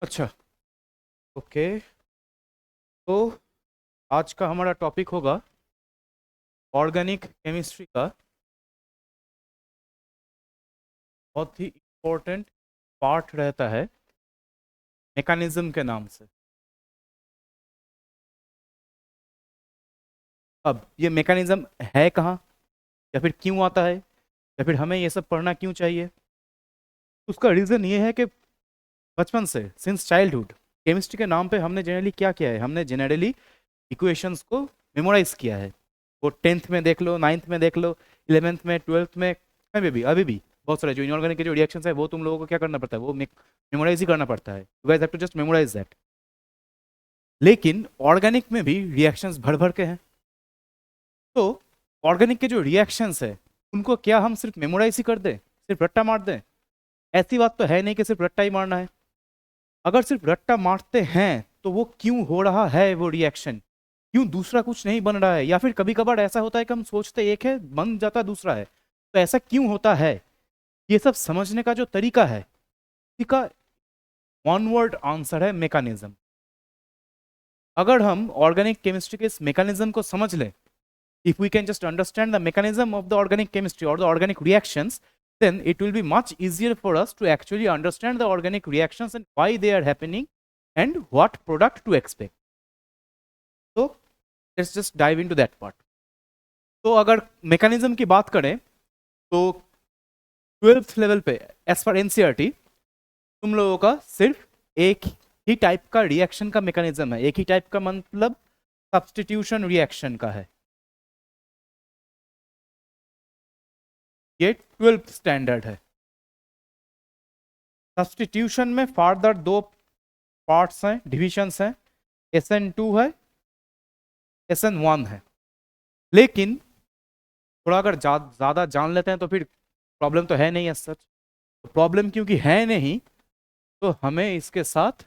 अच्छा। ओके। तो आज का हमारा टॉपिक होगा ऑर्गेनिक केमिस्ट्री का बहुत ही इम्पोर्टेंट पार्ट रहता है मैकेनिज्म के नाम से। अब ये मैकेनिज्म है कहाँ, या फिर क्यों आता है, या फिर हमें ये सब पढ़ना क्यों चाहिए। उसका रीज़न ये है कि बचपन से सिंस चाइल्डहुड केमिस्ट्री के नाम पे हमने जनरली क्या किया है, हमने जनरली इक्वेशंस को मेमोराइज किया है। वो 10th में देख लो, 9th में देख लो, 11th में, 12th में, कहीं पे भी अभी भी बहुत सारे जो इनऑर्गेनिक के जो रिएक्शंस है वो तुम लोगों को क्या करना पड़ता है, वो मेमोराइज ही करना पड़ता है। You guys have to just memorise that. लेकिन ऑर्गेनिक में भी रिएक्शंस भर भर के हैं। तो ऑर्गेनिक के जो रिएक्शंस है उनको क्या हम सिर्फ मेमोराइज ही कर दें, सिर्फ रट्टा मार दें? ऐसी बात तो है नहीं कि सिर्फ रट्टा ही मारना है। अगर सिर्फ रट्टा मारते हैं तो वो क्यों हो रहा है, वो रिएक्शन क्यों दूसरा कुछ नहीं बन रहा है? या फिर कभी कभार ऐसा होता है कि हम सोचते एक है बन जाता दूसरा है, तो ऐसा क्यों होता है? ये सब समझने का जो तरीका है इसका वन वर्ड आंसर है मैकेनिज्म। अगर हम ऑर्गेनिक केमिस्ट्री के इस मैकेनिज्म को समझ लें, if we can just understand the mechanism of the organic chemistry or the organic reactions, then it will be much easier for us to actually understand the organic reactions and why they are happening and what product to expect. So let's just dive into that part. तो अगर mechanism की बात करें तो 12th level पे as per NCERT तुम लोगों का सिर्फ एक ही टाइप का रिएक्शन का मैकेनिज्म है। एक ही टाइप का मतलब सब्स्टिट्यूशन रिएक्शन का है। ये 12th स्टैंडर्ड है। सब्स्टिट्यूशन में फर्दर दो पार्ट्स हैं, डिविजन्स हैं, SN2 है, SN1 है। लेकिन थोड़ा अगर ज़्यादा जान लेते हैं तो फिर प्रॉब्लम तो है नहीं। सच तो प्रॉब्लम क्योंकि है नहीं, तो हमें इसके साथ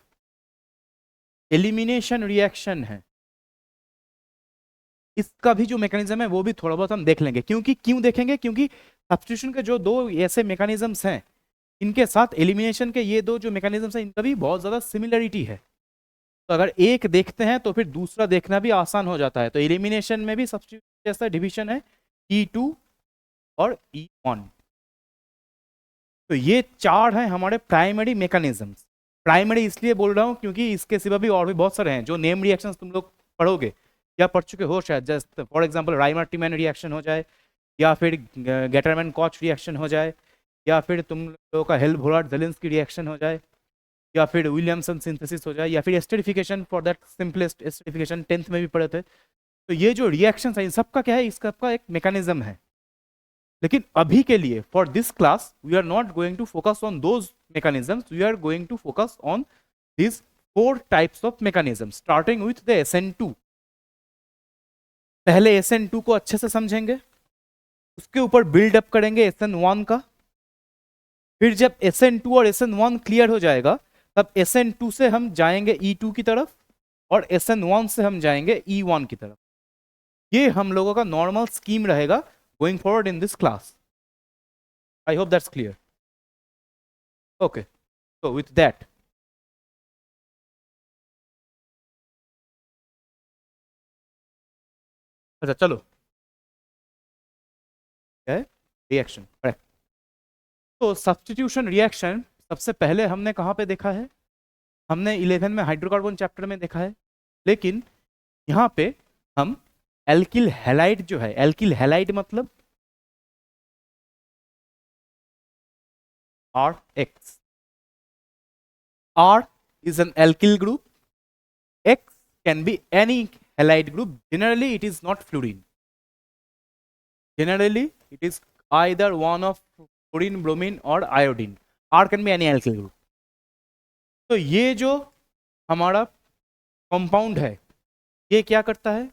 एलिमिनेशन रिएक्शन है, इसका भी जो मैकेनिज्म है वो भी थोड़ा बहुत हम देख लेंगे। क्यों देखेंगे? क्योंकि सब्स्टिट्यूशन के जो दो ऐसे मैकेनिज्म्स हैं इनके साथ एलिमिनेशन के ये दो जो मैकेनिज्म्स हैं इनका भी बहुत ज़्यादा सिमिलरिटी है। तो अगर एक देखते हैं तो फिर दूसरा देखना भी आसान हो जाता है। तो एलिमिनेशन में भी सब्स्टिट्यूशन जैसा डिवीजन है E2 और E1। तो ये चार हैं हमारे प्राइमरी मैकेनिज्म्स। प्राइमरी इसलिए बोल रहा हूँ क्योंकि इसके सिवा भी और भी बहुत सारे हैं जो नेम रिएक्शंस तुम लोग पढ़ोगे या पढ़ चुके हो शायद। जस्ट फॉर एग्जांपल राइमर-टीमैन रिएक्शन हो जाए, या फिर गेटरमैन कॉच रिएक्शन हो जाए, या फिर तुम लोगों का हेल्महोल्ट्ज-जेलेंस्की रिएक्शन हो जाए, या फिर विलियमसन सिंथेसिस हो जाए, या फिर esterification for that simplest esterification 10th में भी पढ़े थे। तो ये जो रिएक्शंस है इन सबका क्या है, इसका एक मैकेनिज्म है। लेकिन अभी के लिए for this class we are not going to focus on those mechanisms, we are going to focus on this 4 types of mechanism starting with the SN2। पहले SN2 को अच्छे से समझेंगे, उसके ऊपर बिल्डअप करेंगे SN1 का। फिर जब SN2 और SN1 क्लियर हो जाएगा तब SN2 से हम जाएंगे E2 की तरफ, और SN1 से हम जाएंगे E1 की तरफ। ये हम लोगों का नॉर्मल स्कीम रहेगा going forward in this class. I hope that's clear. Okay, तो विथ दैट अच्छा चलो, क्या है रिएक्शन, करेक्ट। तो सब्स्टिट्यूशन रिएक्शन सबसे पहले हमने कहाँ पे देखा है? हमने 11 में हाइड्रोकार्बन चैप्टर में देखा है। लेकिन यहाँ पे हम एल्किल हैलाइड जो है, एल्किल हैलाइड मतलब RH। R is an alkyl group. X can be any halide group. Generally, it is not fluorine. Generally, it is either one of fluorine, bromine or iodine. R can be any alkyl group. तो ये जो हमारा compound है ये क्या करता है?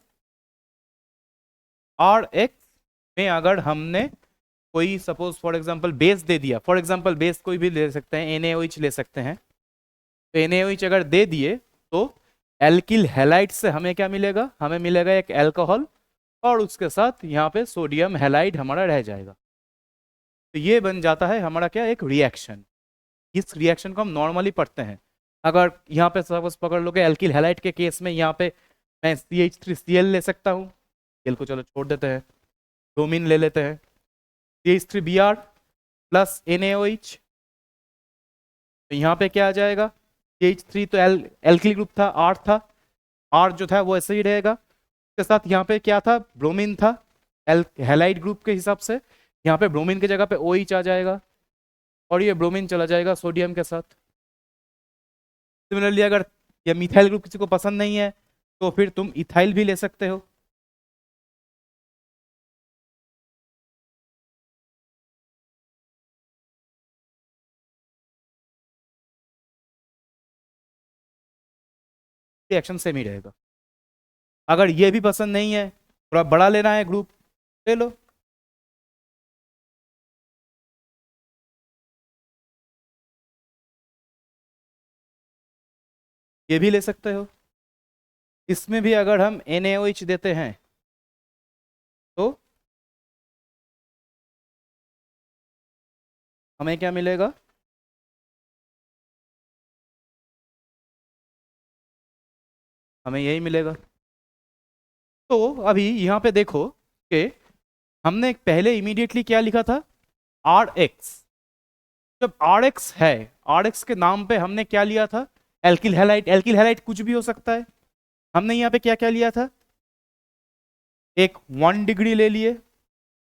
RH में अगर हमने कोई सपोज फॉर एग्जांपल बेस दे दिया, फॉर एग्जांपल बेस कोई भी ले सकते हैं, NaOH ले सकते हैं। तो NaOH अगर दे दिए तो एल्किल हैलाइड से हमें क्या मिलेगा? हमें मिलेगा एक अल्कोहल, और उसके साथ यहाँ पे सोडियम हैलाइड हमारा रह जाएगा। तो ये बन जाता है हमारा क्या, एक रिएक्शन। इस रिएक्शन को हम नॉर्मली पढ़ते हैं अगर यहाँ पे सपोज पकड़ लो कि एल्किल हैलाइड के केस में यहाँ पे मैं CH3Cl ले सकता हूँ, Cl को चलो छोड़ देते हैं, ब्रोमीन ले लेते हैं, CH3Br प्लस NaOH। तो यहाँ पे क्या आ जाएगा, CH3 तो एल्किल ग्रुप था, R था, R जो था वो ऐसे ही रहेगा, उसके साथ यहाँ पे क्या था, ब्रोमीन था, हैलाइड ग्रुप के हिसाब से यहाँ पे ब्रोमीन की जगह पे OH आ जाएगा और ये ब्रोमीन चला जाएगा सोडियम के साथ। सिमिलरली अगर ये मिथाइल ग्रुप किसी को पसंद नहीं है तो फिर तुम इथाइल भी ले सकते हो। रिएक्शन सेम ही रहेगा। अगर ये भी पसंद नहीं है, थोड़ा बड़ा लेना है ग्रुप, ले लो। ये भी ले सकते हो। इसमें भी अगर हम NaOH देते हैं तो हमें क्या मिलेगा, हमें यही मिलेगा। तो अभी यहाँ पे देखो कि हमने पहले इमीडिएटली क्या लिखा था, RX। जब RX है, RX के नाम पे हमने क्या लिया था, एल्किल हैलाइड। एल्किल हैलाइड कुछ भी हो सकता है। हमने यहाँ पे क्या क्या लिया था, एक 1 डिग्री ले लिए।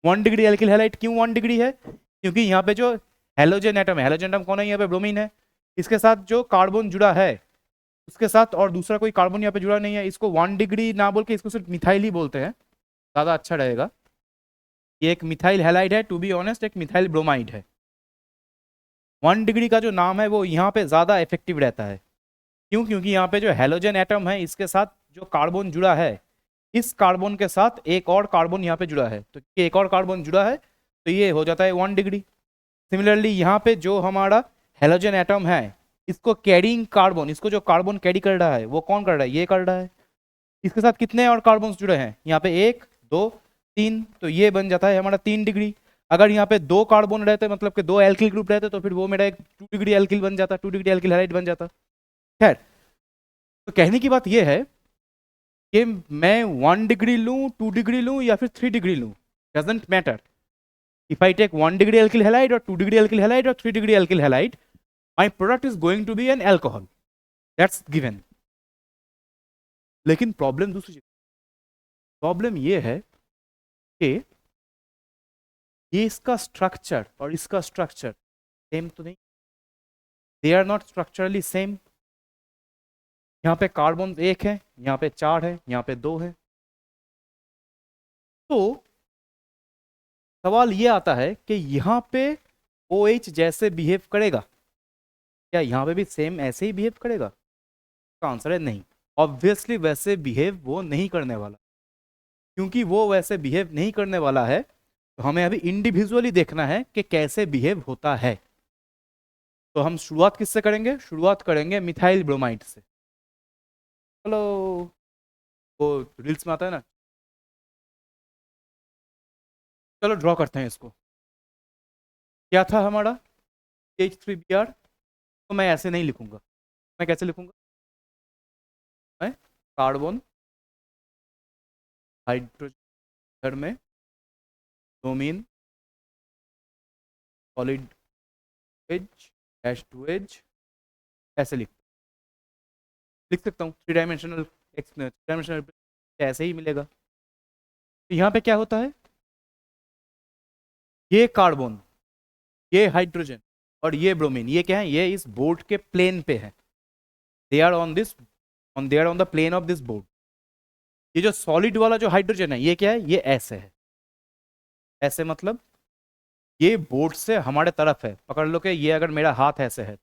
1 डिग्री एल्किल हैलाइड, क्यों 1 डिग्री है, क्योंकि यहाँ पे जो हेलोजन एटम है, हेलोजन एटम कौन है, यहाँ पे ब्रोमीन है, इसके साथ जो कार्बन जुड़ा है उसके साथ और दूसरा कोई कार्बन यहाँ पे जुड़ा नहीं है। इसको 1 डिग्री ना बोल के इसको सिर्फ मिथाइल ही बोलते हैं, ज़्यादा अच्छा रहेगा। ये एक मिथाइल हैलाइड है, टू बी ऑनेस्ट एक मिथाइल ब्रोमाइड है। 1 डिग्री का जो नाम है वो यहाँ पे ज़्यादा इफेक्टिव रहता है। क्यों, क्योंकि यहाँ पे जो हेलोजन एटम है इसके साथ जो कार्बन जुड़ा है, इस कार्बन के साथ एक और कार्बन यहाँ पे जुड़ा है, तो एक और कार्बन जुड़ा है तो ये हो जाता है 1 डिग्री। सिमिलरली यहाँ पे जो हमारा हेलोजन एटम है, इसको कैरिंग कार्बन, इसको जो कार्बन कैरी कर रहा है वो कौन कर रहा है, ये कर रहा है। इसके साथ कितने और कार्बन जुड़े हैं, यहाँ पे 1 2 3, तो ये बन जाता है हमारा 3 डिग्री। अगर यहाँ पे 2 कार्बन रहते, मतलब कि 2 एल्किल ग्रुप रहते, तो फिर वो मेरा एक 2 डिग्री एल्किल बन जाता, 2 डिग्री एल्किल हैलाइड बन जाता। खैर, तो कहने की बात ये है कि मैं 1 डिग्री लूँ, 2 डिग्री लूँ या फिर 3 डिग्री लूँ, doesn't matter. If I take 1 degree alkyl halide or 2 degree alkyl halide or 3 degree alkyl halide, my product is going to be an alcohol. That's given. लेकिन प्रॉब्लम दूसरी चीज, प्रॉब्लम ये है कि ये इसका स्ट्रक्चर और इसका स्ट्रक्चर सेम तो नहीं, they are not structurally same. यहाँ पे कार्बन 1 है, यहाँ पे 4 है, यहाँ पे 2 है। तो सवाल ये आता है कि यहाँ पे OH जैसे बिहेव करेगा, क्या यहाँ पे भी सेम ऐसे ही बिहेव करेगा? इसका आंसर है नहीं। ऑब्वियसली वैसे बिहेव वो नहीं करने वाला। क्योंकि वो वैसे बिहेव नहीं करने वाला है तो हमें अभी इंडिविजुअली देखना है कि कैसे बिहेव होता है। तो हम शुरुआत किससे करेंगे, शुरुआत करेंगे मिथाइल ब्रोमाइड से। चलो, वो रील्स में आता है ना, चलो ड्रॉ करते हैं इसको। क्या था हमारा CH3Br, तो मैं ऐसे नहीं लिखूंगा। मैं कैसे लिखूंगा, मैं कार्बन हाइड्रोजन में ब्रोमीन सॉलिड एज H2H, ऐसे लिख सकता हूँ। 3 डायमेंशनल ऐसे ही मिलेगा। तो यहाँ पे क्या होता है, ये कार्बन, ये हाइड्रोजन और ये ब्रोमीन, ये क्या है, ये इस बोर्ड के प्लेन पे है। They are on this, they are on the plane of this board. ये जो सॉलिड वाला जो हाइड्रोजन है ये क्या है, ये ऐसे है। ऐसे मतलब ये बोर्ड से हमारे तरफ है। पकड़ लो कि ये अगर मेरा हाथ ऐसे है,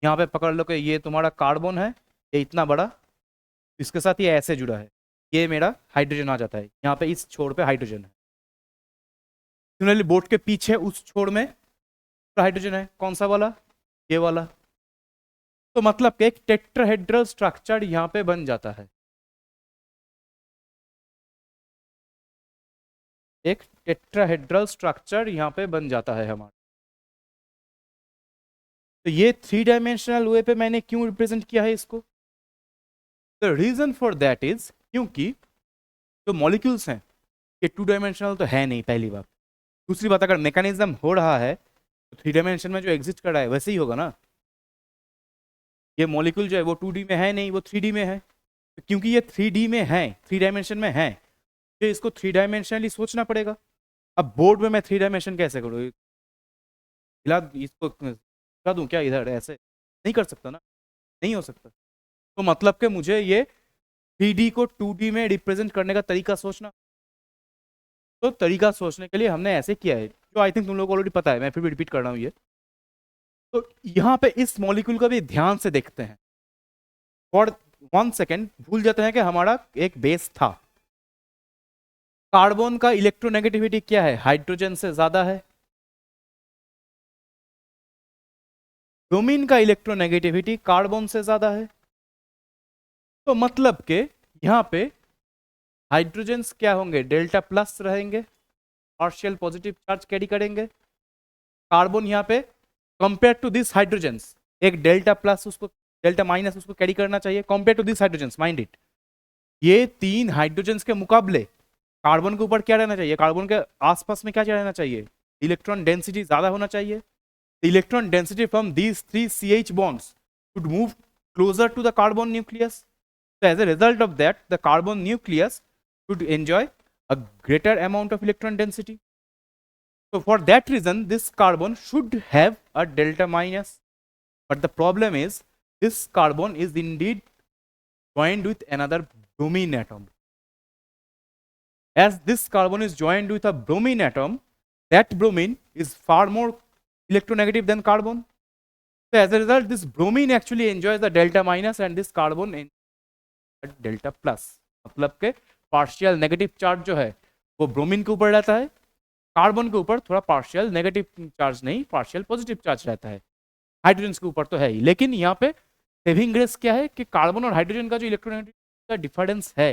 यहाँ पे पकड़ लो कि ये तुम्हारा कार्बन है, ये इतना बड़ा, इसके साथ ये ऐसे जुड़ा है, ये मेरा हाइड्रोजन आ जाता है। यहाँ पे इस छोर पे हाइड्रोजन है। सिमिलरली बोर्ड के पीछे उस छोर में हाइड्रोजन है, कौन सा वाला, ये वाला। तो मतलब कि एक टेट्राहेड्रल स्ट्रक्चर यहाँ पे बन जाता है। एक टेट्राहेड्रल स्ट्रक्चर यहाँ पे बन जाता है हमारा। तो ये 3 डायमेंशनल वे पे मैंने क्यों रिप्रेजेंट किया है इसको? The reason for that is क्योंकि जो मॉलिक्यूल्स हैं ये 2 डायमेंशनल तो है नहीं, पहली बात। दूसरी बात, अगर मैकेनिज्म हो रहा है तो 3 डायमेंशन में जो एग्जिस्ट कर रहा है वैसे ही होगा ना। ये मॉलिक्यूल जो है वो 2D में है नहीं, वो 3D में है। तो क्योंकि ये 3D में है, 3 डायमेंशन में है, तो इसको 3 डायमेंशनली सोचना पड़ेगा। अब बोर्ड में मैं 3 डायमेंशन कैसे करूँ? हिला इसको हिला दूँ क्या इधर? ऐसे नहीं कर सकता ना, नहीं हो सकता। तो मतलब कि मुझे ये 3D को 2D में रिप्रेजेंट करने का तरीका सोचना। तो तरीका सोचने के लिए हमने ऐसे किया है, जो आई थिंक तुम लोगों को ऑलरेडी पता है, मैं फिर भी रिपीट कर रहा हूँ ये। तो यहाँ पे इस मॉलिक्यूल का भी ध्यान से देखते हैं। फॉर 1 सेकेंड भूल जाते हैं कि हमारा एक बेस था। कार्बन का इलेक्ट्रोनेगेटिविटी क्या है? हाइड्रोजन से ज्यादा है। ब्रोमीन का इलेक्ट्रोनेगेटिविटी कार्बन से ज्यादा है। तो मतलब के यहाँ पे हाइड्रोजन्स क्या होंगे? डेल्टा प्लस रहेंगे, पार्शियल पॉजिटिव चार्ज कैरी करेंगे। कार्बन यहाँ पे कंपेयर टू दिस हाइड्रोजन्स एक डेल्टा प्लस उसको, डेल्टा माइनस उसको कैरी करना चाहिए compare to this hydrogens. Mind it, ये 3 हाइड्रोजन्स के मुकाबले कार्बन के ऊपर क्या रहना चाहिए? कार्बन के आसपास में क्या रहना चाहिए? इलेक्ट्रॉन डेंसिटी ज्यादा होना चाहिए। Electron density from these 3 CH bonds should move closer to the carbon nucleus. So as a result of that, the carbon nucleus should enjoy a greater amount of electron density. So for that reason, this carbon should have a delta minus. But the problem is, this carbon is indeed joined with another bromine atom. As this carbon is joined with a bromine atom, that bromine is far more electronegative than carbon. So as a result, this bromine actually enjoys the delta minus and this carbon enjoys delta plus. मतलब के partial negative charge जो है वो bromine के ऊपर रहता है, carbon के ऊपर थोड़ा पार्शियल नेगेटिव चार्ज नहीं, पार्शियल पॉजिटिव चार्ज रहता है। हाइड्रोजन के ऊपर तो है ही, लेकिन यहाँ पे सेविंग ग्रेस क्या है कि कार्बन और हाइड्रोजन का जो इलेक्ट्रोनेगेटिविटी का डिफरेंस है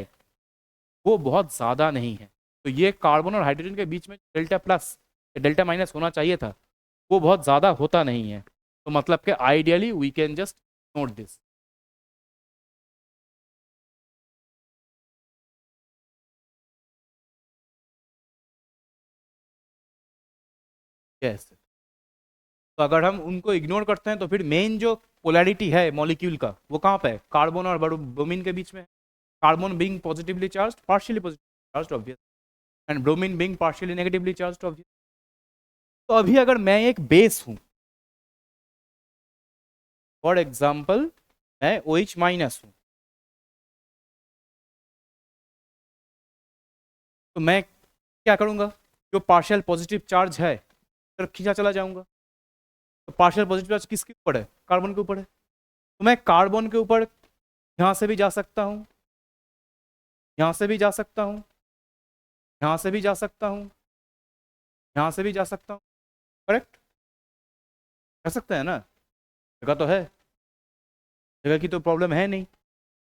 वो बहुत ज़्यादा नहीं है। तो ये कार्बन और हाइड्रोजन के बीच में डेल्टा प्लस डेल्टा माइनस होना चाहिए था, वो बहुत ज़्यादा होता नहीं है। तो मतलब कि ideally we can just note this. Yes, तो अगर हम उनको इग्नोर करते हैं तो फिर मेन जो पोलैरिटी है मॉलिक्यूल का वो कहाँ पे है? कार्बन और ब्रोमीन के बीच में। Carbon being positively charged, partially positively charged obvious, and bromine being partially negatively charged obvious. तो अभी अगर मैं एक बेस हूं, फॉर एग्जांपल मैं OH माइनस हूं, तो मैं क्या करूंगा? जो पार्शियल पॉजिटिव चार्ज है तरफ खींचा चला जाऊंगा। तो पार्शियल पॉजिटिव चार्ज किसके ऊपर है? कार्बन के ऊपर है। तो मैं कार्बन के ऊपर यहां से भी जा सकता हूं, यहां से भी जा सकता हूं, यहां से भी जा सकता हूं, यहां से भी जा सकता हूं। करेक्ट? कर सकते हैं ना? जगह तो है, जगह की तो प्रॉब्लम है नहीं।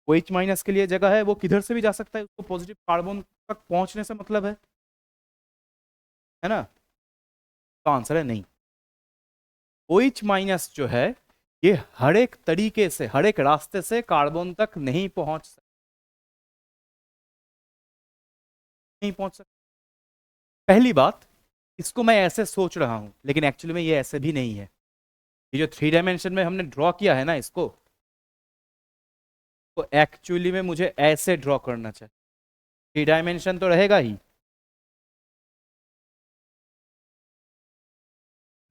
OH माइनस के लिए जगह है, वो किधर से भी जा सकता है, उसको पॉजिटिव कार्बन तक पहुंचने से मतलब है ना? तो आंसर है नहीं। OH माइनस जो है ये हर एक तरीके से, हर एक रास्ते से कार्बन तक नहीं पहुंच सकता, नहीं पहुंच सकता। पहली बात, इसको मैं ऐसे सोच रहा हूं, लेकिन एक्चुअली में ये ऐसे भी नहीं है। ये जो 3 डायमेंशन में हमने ड्रॉ किया है ना इसको, तो एक्चुअली में मुझे ऐसे ड्रॉ करना चाहिए। 3 डायमेंशन तो रहेगा ही,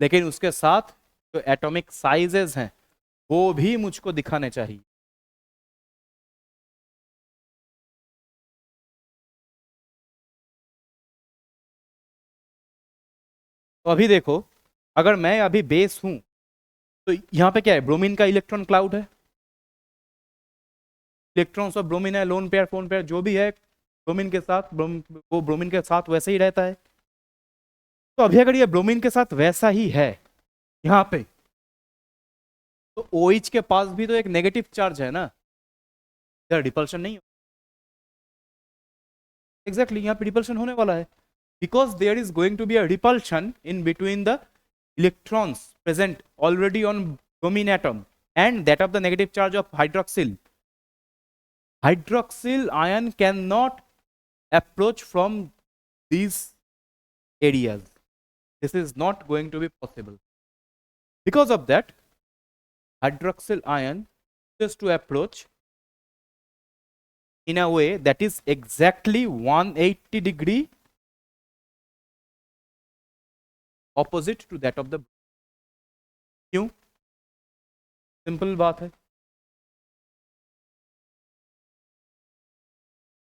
लेकिन उसके साथ जो एटॉमिक साइजेस हैं वो भी मुझको दिखाने चाहिए। तो अभी देखो, अगर मैं अभी बेस हूं तो यहाँ पे क्या है? ब्रोमीन का इलेक्ट्रॉन क्लाउड है, इलेक्ट्रॉन्स ऑफ ब्रोमीन है, लोन पेयर फोन पेयर जो भी है ब्रोमीन के साथ, वो ब्रोमीन के साथ वैसे ही रहता है। तो अभी अगर ये ब्रोमीन के साथ वैसा ही है यहाँ पे, तो OH के पास भी तो एक नेगेटिव चार्ज है ना, इधर रिपल्शन नहीं हो। एग्जैक्टली यहाँ पे रिपल्शन होने वाला है, because there is going to be a repulsion in between the electrons present already on bromine atom and that of the negative charge of hydroxyl. Hydroxyl ion cannot approach from these areas. This is not going to be possible. Because of that, hydroxyl ion just to approach in a way that is exactly 180 degree opposite to that of the. क्यों? Simple बात है,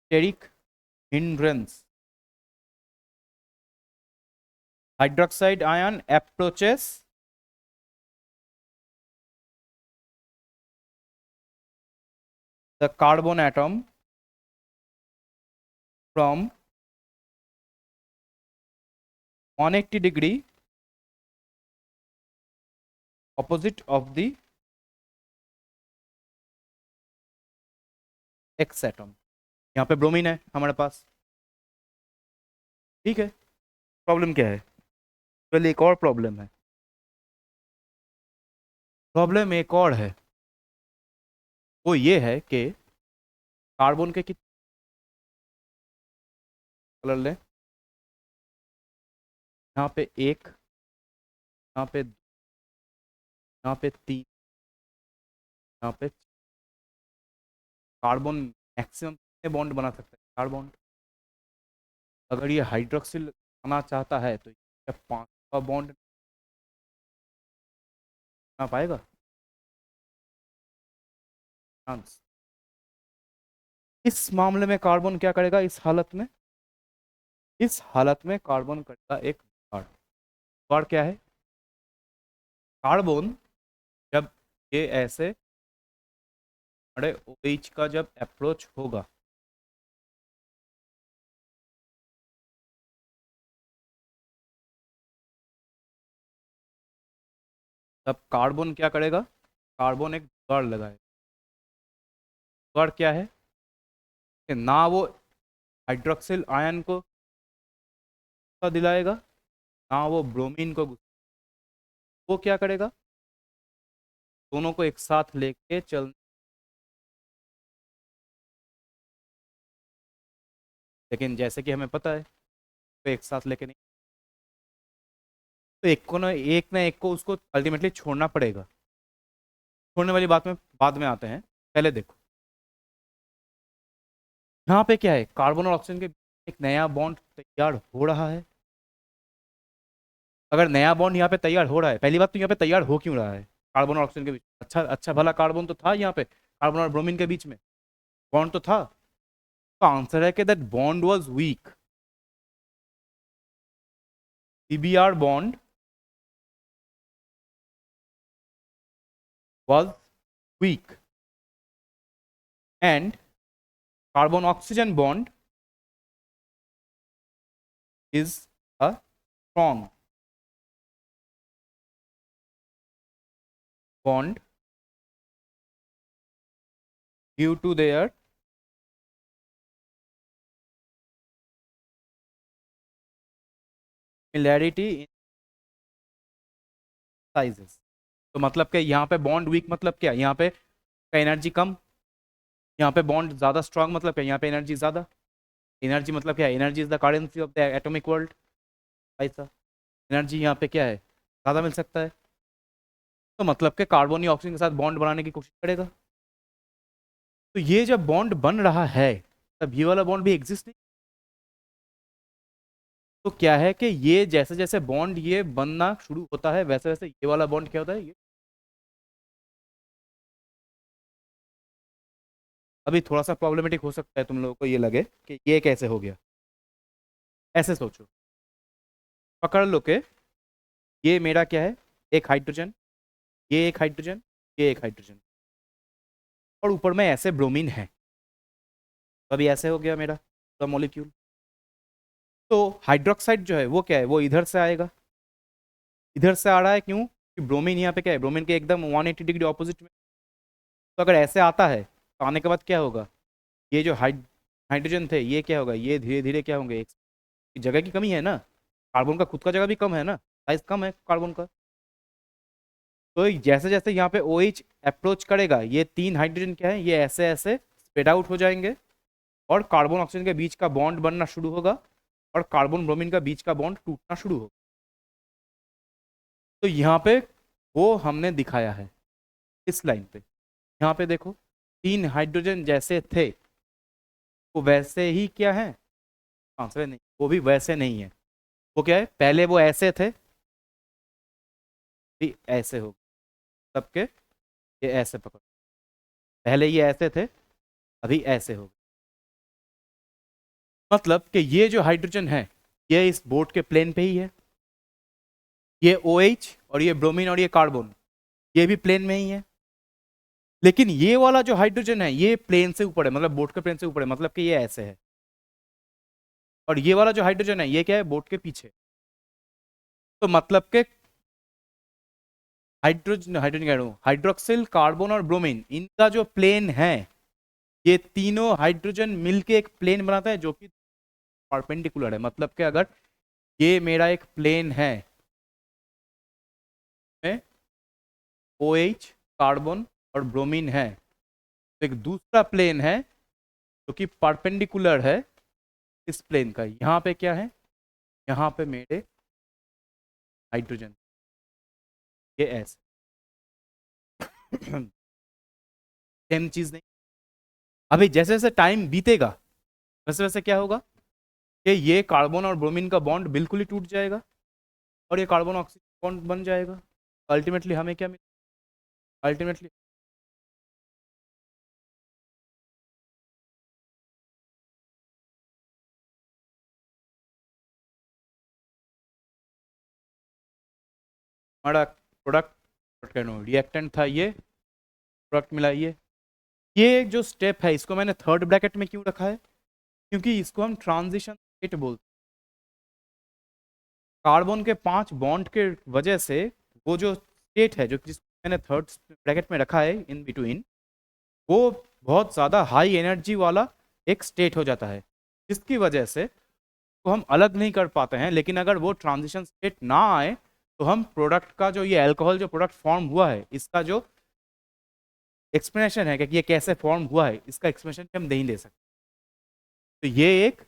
steric hindrance. Hydroxide ion approaches the carbon atom from 180 degree opposite of the X atom. यहाँ पे bromine है हमारे पास, ठीक है. Problem क्या है? चलिए एक और प्रॉब्लम है. प्रॉब्लम एक और है, वो ये है कि कार्बन के कितने कलर लें? यहाँ पे एक, यहाँ पे दो, यहाँ पे तीन, यहाँ पे कार्बन मैक्सिमम कितने बॉन्ड बना सकते हैं? 4 बॉन्ड. अगर ये हाइड्रोक्सिल बना चाहता है तो ये 5 का बॉन्ड बना पाएगा? चांस. इस मामले में कार्बन क्या करेगा? इस हालत में कार्बन करेगा एक जुगाड़. जुगाड़ क्या है? कार्बन जब ये ऐसे बड़े OH का जब अप्रोच होगा, तब कार्बन क्या करेगा? कार्बन एक जुगाड़ लगाएगा. जुगाड़ क्या है? कि ना वो हाइड्रोक्सिल आयन को दिलाएगा, ना वो ब्रोमीन को. वो क्या करेगा? दोनों को एक साथ लेके चल, लेकिन जैसे कि हमें पता है तो एक साथ लेके नहीं, तो एक ना एक को उसको अल्टीमेटली छोड़ना पड़ेगा. छोड़ने वाली बात में बाद में आते हैं, पहले देखो यहाँ पे क्या है. कार्बन और ऑक्सीजन के एक नया बॉन्ड तैयार हो रहा है. अगर नया बॉन्ड यहाँ पे तैयार हो रहा है, पहली बात तो यहाँ पे तैयार हो क्यों रहा है? कार्बन और ऑक्सीजन के बीच अच्छा अच्छा भला कार्बन तो था, यहाँ पे कार्बन और ब्रोमीन के बीच में बॉन्ड तो था. तो आंसर है कि that bond was weak. CBr bond was weak and carbon oxygen bond is a strong bond due to their similarity in sizes. तो मतलब कि यहाँ पे बॉन्ड वीक मतलब क्या? यहाँ पे एनर्जी कम, यहाँ पे बॉन्ड ज्यादा स्ट्रांग मतलब क्या? यहाँ पे एनर्जी ज्यादा. एनर्जी मतलब क्या? Energy is the currency of the atomic world. ऐसा एनर्जी यहाँ पे क्या है? ज्यादा मिल सकता है. तो मतलब कि कार्बन या ऑक्सीजन के साथ बॉन्ड बनाने की कोशिश करेगा. तो ये जब बॉन्ड बन रहा है तब ये वाला बॉन्ड भी एग्जिस्ट नहीं. तो क्या है कि ये जैसे जैसे बॉन्ड ये बनना शुरू होता है वैसे वैसे ये वाला बॉन्ड क्या होता है? ये अभी थोड़ा सा प्रॉब्लमेटिक हो सकता है तुम लोगों को ये लगे कि ये कैसे हो गया. ऐसे सोचो, पकड़ लो कि ये मेरा क्या है? एक हाइड्रोजन, ये एक हाइड्रोजन, ये एक हाइड्रोजन, और ऊपर में ऐसे ब्रोमीन है. तो अभी ऐसे हो गया मेरा पूरा मॉलिक्यूल. तो हाइड्रोक्साइड जो है वो क्या है? वो इधर से आएगा. इधर से आ रहा है क्यों? कि ब्रोमीन यहाँ पे क्या है? ब्रोमीन के एकदम 180 डिग्री ऑपोजिट में. तो अगर ऐसे आता है तो आने के बाद क्या होगा? ये जो हाइड्रोजन थे ये क्या होगा? ये धीरे धीरे क्या होंगे? एक जगह की कमी है ना, कार्बन का खुद का जगह भी कम है ना, साइज कम है कार्बन का. तो जैसे जैसे यहाँ पे OH अप्रोच करेगा, ये 3 हाइड्रोजन क्या है, ये ऐसे ऐसे स्प्रेड आउट हो जाएंगे और कार्बन ऑक्सीजन के बीच का बॉन्ड बनना शुरू होगा और कार्बन ब्रोमीन का बीच का बॉन्ड टूटना शुरू होगा। तो यहाँ पे वो हमने दिखाया है इस लाइन पे। यहाँ पे देखो 3 हाइड्रोजन जैसे थे वो वैसे ही क्या है, आंसर नहीं, वो भी वैसे नहीं है। वो क्या है, पहले वो ऐसे थे भी ऐसे हो सबके, ये ऐसे पकड़, पहले ये ऐसे थे अभी ऐसे हो। मतलब कि ये जो हाइड्रोजन है ये इस बोर्ड के प्लेन पे ही है, ये OH और ये ब्रोमीन और ये कार्बन ये भी प्लेन में ही है। लेकिन ये वाला जो हाइड्रोजन है ये प्लेन से ऊपर है, मतलब बोर्ड के प्लेन से ऊपर है, मतलब कि ये ऐसे है। और ये वाला जो हाइड्रोजन है ये क्या है, बोर्ड के पीछे। तो मतलब के हाइड्रोजन हाइड्रोजन कह रहा हूं, हाइड्रोक्सिल, कार्बन और ब्रोमीन, इनका जो प्लेन है ये तीनों हाइड्रोजन मिलके एक प्लेन बनाता है जो कि परपेंडिकुलर है। मतलब कि अगर ये मेरा एक प्लेन है, OH, कार्बन और ब्रोमीन है, तो एक दूसरा प्लेन है जो कि परपेंडिकुलर है इस प्लेन का। यहाँ पे क्या है, यहाँ पे मेरे हाइड्रोजन, ये ऐसे सेम चीज नहीं। अभी जैसे जैसे टाइम बीतेगा वैसे वैसे क्या होगा कि ये कार्बन और ब्रोमीन का बॉन्ड बिल्कुल ही टूट जाएगा और ये कार्बन ऑक्सीजन बॉन्ड बन जाएगा। अल्टीमेटली हमें क्या मिलेगा, अल्टीमेटली हमारा प्रोडक्ट रिएक्टेंट था, ये प्रोडक्ट मिला। ये जो स्टेप है इसको मैंने थर्ड ब्रैकेट में क्यों रखा है, क्योंकि इसको हम ट्रांजिशन स्टेट बोलते हैं। कार्बन के 5 बॉन्ड के वजह से वो जो स्टेट है जो जिसको मैंने थर्ड ब्रैकेट में रखा है इन बिटवीन, वो बहुत ज़्यादा हाई एनर्जी वाला एक स्टेट हो जाता है, जिसकी वजह से तो हम अलग नहीं कर पाते हैं। लेकिन अगर वो ट्रांजिशन स्टेट ना आए तो हम प्रोडक्ट का जो ये अल्कोहल जो प्रोडक्ट फॉर्म हुआ है इसका जो एक्सप्लेनेशन है कि ये कैसे फॉर्म हुआ है इसका एक्सप्लेनेशन हम नहीं दे सकते। तो ये एक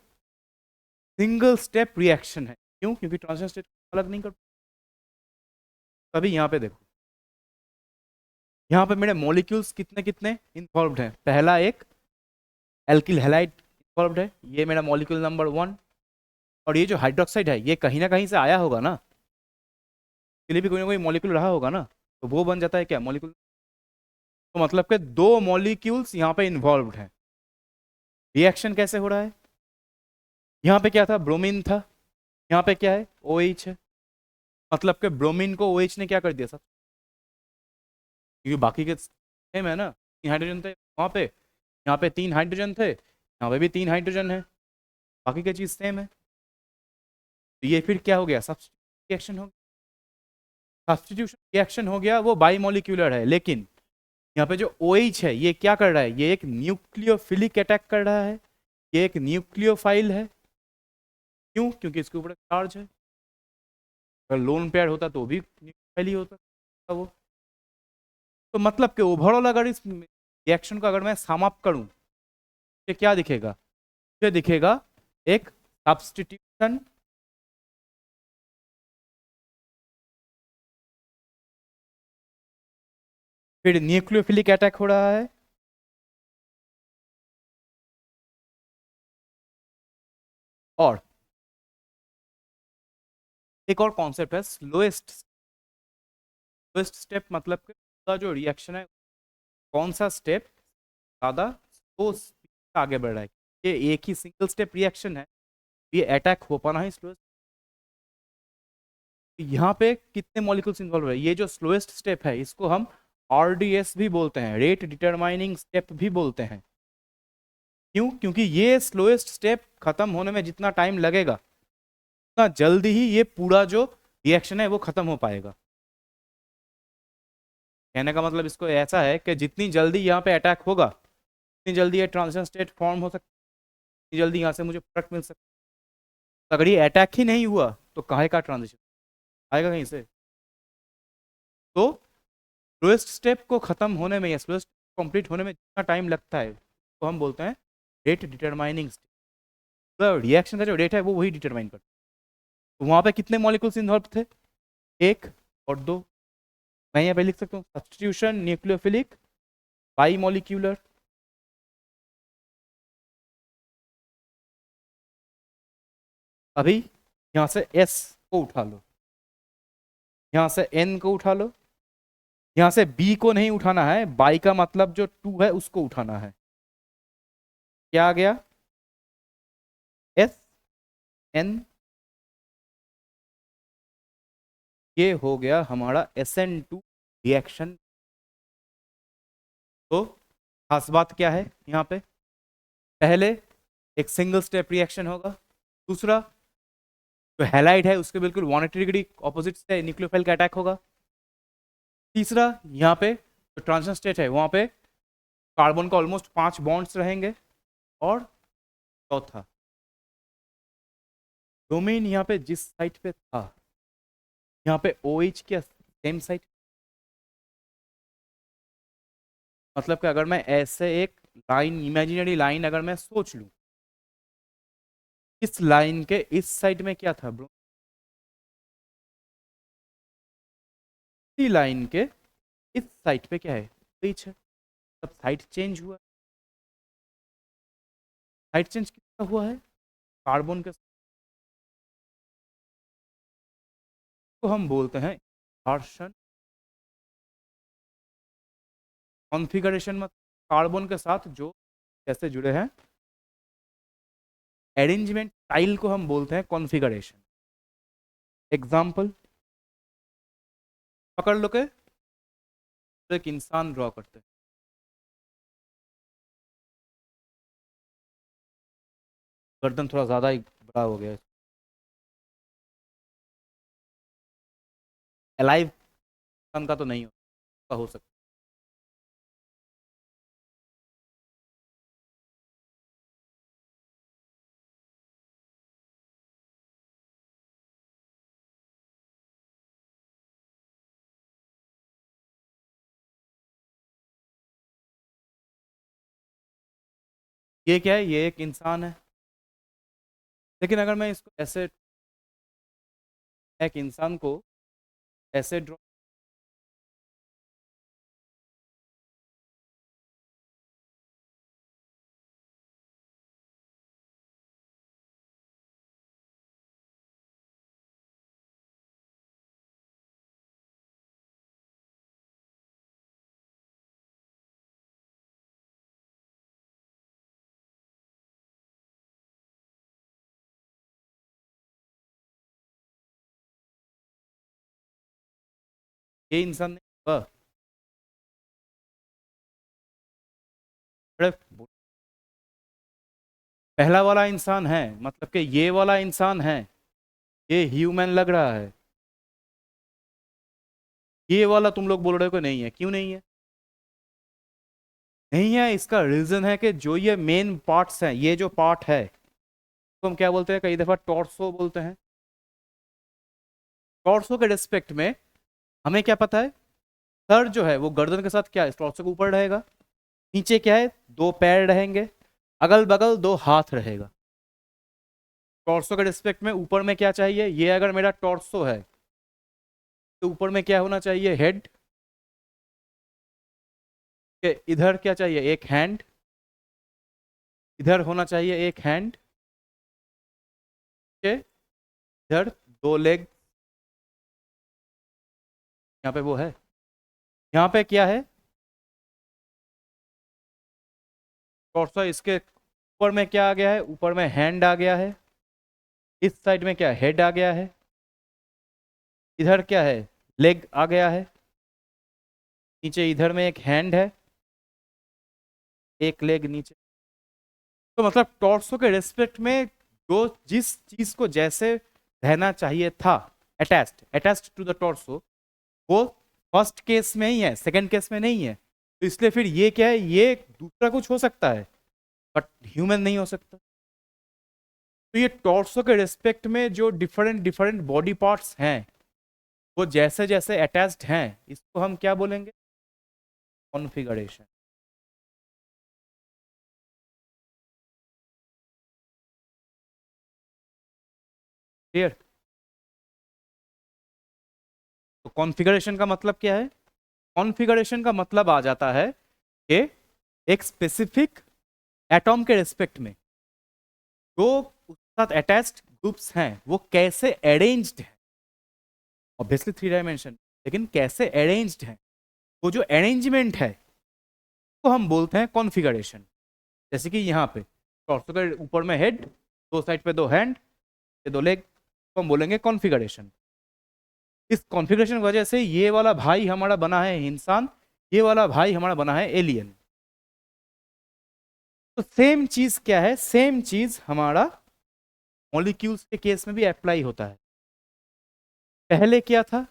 सिंगल स्टेप रिएक्शन है। क्यों, क्योंकि ट्रांजिशन स्टेट अलग नहीं कर। तभी यहाँ पे देखो, यहाँ पे मेरे मॉलिक्यूल्स कितने कितने इन्वॉल्व हैं। पहला एक एल्किल हैलाइड इन्वॉल्व है, ये मेरा मॉलिक्यूल नंबर 1। और ये जो हाइड्रोक्साइड है ये कहीं ना कहीं से आया होगा ना, इसके लिए भी कोई ना कोई मॉलिक्यूल रहा होगा ना, तो वो बन जाता है क्या, मॉलिक्यूल। तो मतलब कि 2 मॉलिक्यूल्स यहाँ पे इन्वॉल्व हैं। रिएक्शन कैसे हो रहा है, यहाँ पे क्या था, ब्रोमीन था, यहाँ पे क्या है, OH है। मतलब कि ब्रोमीन को OH ने क्या कर दिया सब, क्योंकि बाकी के सेम है ना, 3 हाइड्रोजन थे वहाँ पे, यहाँ पे 3 हाइड्रोजन थे, यहाँ पे भी 3 हाइड्रोजन है, बाकी की चीज़ सेम है। तो ये फिर क्या हो गया, सब्स्टिट्यूशन रिएक्शन हो गया। सब्स्टिट्यूशन रिएक्शन हो गया, वो बाईमोलिक्यूलर है। लेकिन यहाँ पे जो OH है ये क्या कर रहा है, ये एक न्यूक्लियोफिलिक अटैक कर रहा है, ये एक न्यूक्लियोफाइल है। क्यों, क्योंकि इसके ऊपर चार्ज है। अगर लोन पेयर होता तो भी न्यूक्लियोफाइल ही होता वो। तो मतलब कि ओवरऑल अगर इस रिएक्शन को अगर मैं सम अप करूं तो क्या दिखेगा, ये दिखेगा एक सब्स्टिट्यूशन फिर न्यूक्लियोफिलिक अटैक हो रहा है और एक और कॉन्सेप्ट है स्लोएस्ट स्लोएस्ट स्टेप। मतलब कि उसका जो रिएक्शन है, कौन सा स्टेप ज़्यादा स्लो आगे बढ़ रहा है। ये एक ही सिंगल स्टेप रिएक्शन है, ये अटैक हो पाना है स्लोएस्ट। यहाँ पे कितने मॉलिक्यूल्स इन्वॉल्व है, ये जो स्लोएस्ट स्टेप है इसको हम RDS भी बोलते हैं, रेट डिटरमाइनिंग स्टेप भी बोलते हैं। क्यों, क्योंकि ये स्लोएस्ट स्टेप खत्म होने में जितना टाइम लगेगा उतना जल्दी ही ये पूरा जो रिएक्शन है वो खत्म हो पाएगा। कहने का मतलब इसको ऐसा है कि जितनी जल्दी यहाँ पे अटैक होगा उतनी जल्दी ये ट्रांजिशन स्टेट फॉर्म हो सकती है, उतनी जल्दी यहाँ से मुझे प्रोडक्ट मिल सकता है। अगर ये अटैक ही नहीं हुआ तो काहे का ट्रांजिशन आएगा कहीं से। तो स्लोएस्ट स्टेप को खत्म होने में या स्लोएस्ट कंप्लीट होने में जितना टाइम लगता है तो हम बोलते हैं रेट डिटरमाइनिंग स्टेप। रिएक्शन का जो रेट है वो वही डिटरमाइन करता है। तो वहाँ पे कितने मॉलिक्यूल्स इन्वॉल्व थे, एक और दो। मैं यहाँ पे लिख सकता हूँ सब्स्टिट्यूशन न्यूक्लियोफिलिक बाई मॉलिक्यूलर। अभी यहाँ से S को उठा लो, यहाँ से N को उठा लो, यहाँ से B को नहीं उठाना है, बाई का मतलब जो 2 है उसको उठाना है। क्या आ गया, SN, ये हो गया हमारा SN2 रिएक्शन। तो खास बात क्या है यहाँ पे, पहले एक सिंगल स्टेप रिएक्शन होगा, दूसरा जो हैलाइड है उसके बिल्कुल 180 डिग्री ऑपोजिट से न्यूक्लियोफाइल का अटैक होगा, तीसरा यहाँ पे जो ट्रांजिशन स्टेट है वहाँ पे कार्बन का ऑलमोस्ट 5 बॉन्ड्स रहेंगे, और चौथा डोमेन यहाँ पे जिस साइट पे था यहाँ पे OH के सेम साइट। मतलब कि अगर मैं ऐसे एक लाइन, इमेजिनरी लाइन अगर मैं सोच लूं, इस लाइन के इस साइड में क्या था ब्रो, इसी लाइन के इस साइड पे क्या है, OH है। तब साइड चेंज हुआ, साइड चेंज कितना हुआ है, कार्बन के, तो हम बोलते हैं इंसर्शन कॉन्फ़िगरेशन में कार्बन के साथ जो कैसे जुड़े हैं, अरेंजमेंट स्टाइल को हम बोलते हैं कॉन्फ़िगरेशन। एग्जाम्पल पकड़ लो के एक इंसान ड्रॉ करते हैं, गर्दन थोड़ा ज्यादा ही बड़ा हो गया है, अलाइव इंसान का तो नहीं हो सकता। ये क्या है, ये एक इंसान है, लेकिन अगर मैं इसको ऐसे, एक इंसान को ऐसे ड्रॉ, ये इंसान नहीं होगा। अरे, पहला वाला इंसान है, मतलब कि ये वाला इंसान है, ये ह्यूमन लग रहा है, ये वाला तुम लोग बोल रहे हो कि नहीं है, क्यों नहीं है, नहीं है। इसका रीजन है कि जो ये मेन पार्ट्स हैं, ये जो पार्ट है तो हम क्या बोलते हैं, कई दफा टॉर्सो बोलते हैं। टॉर्सो के रिस्पेक्ट में हमें क्या पता है, सर जो है वो गर्दन के साथ क्या है, टॉर्सो के ऊपर रहेगा, नीचे क्या है, दो पैर रहेंगे, अगल बगल दो हाथ रहेगा। टॉर्सो के रिस्पेक्ट में ऊपर में क्या चाहिए, ये अगर मेरा टॉर्सो है तो ऊपर में क्या होना चाहिए, हेड के इधर क्या चाहिए, एक हैंड, इधर होना चाहिए एक हैंड के, इधर दो लेग, यहाँ पे वो है, यहाँ पे क्या है, टॉर्सो, इसके ऊपर में क्या आ गया है, ऊपर में हैंड आ गया है, इस साइड में क्या हेड आ गया है, इधर क्या है, लेग आ गया है, नीचे इधर में एक हैंड है, एक लेग नीचे। तो मतलब टॉर्सो के रेस्पेक्ट में जो जिस चीज को जैसे रहना चाहिए था, अटैच्ड टू द टॉर्सो, वो फर्स्ट केस में ही है, सेकंड केस में नहीं है। तो इसलिए फिर ये क्या है, ये दूसरा कुछ हो सकता है बट ह्यूमन नहीं हो सकता। तो ये टॉर्सो के रेस्पेक्ट में जो डिफरेंट डिफरेंट बॉडी पार्ट्स हैं वो जैसे जैसे अटैच्ड हैं, इसको हम क्या बोलेंगे, कॉन्फ़िगरेशन। क्लियर? तो कॉन्फ़िगरेशन का मतलब क्या है? कॉन्फ़िगरेशन का मतलब आ जाता है कि एक स्पेसिफिक एटॉम के रिस्पेक्ट में जो उसके साथ अटैच्ड ग्रुप्स हैं वो कैसे अरेंज्ड है, ऑब्वियसली 3 डायमेंशन, लेकिन कैसे अरेंज्ड है, वो जो अरेंजमेंट है वो हम बोलते हैं कॉन्फ़िगरेशन। जैसे कि यहाँ पे टॉर्सो के ऊपर में हेड, दो साइड पे दो हैंड, ये दो लेग, तो हम बोलेंगे कॉन्फ़िगरेशन। इस कॉन्फ़िगरेशन की वजह से ये वाला भाई हमारा बना है इंसान, ये वाला भाई हमारा बना है एलियन। तो सेम चीज क्या है? सेम चीज हमारा मॉलिक्यूल्स के केस में भी अप्लाई होता है। पहले क्या था?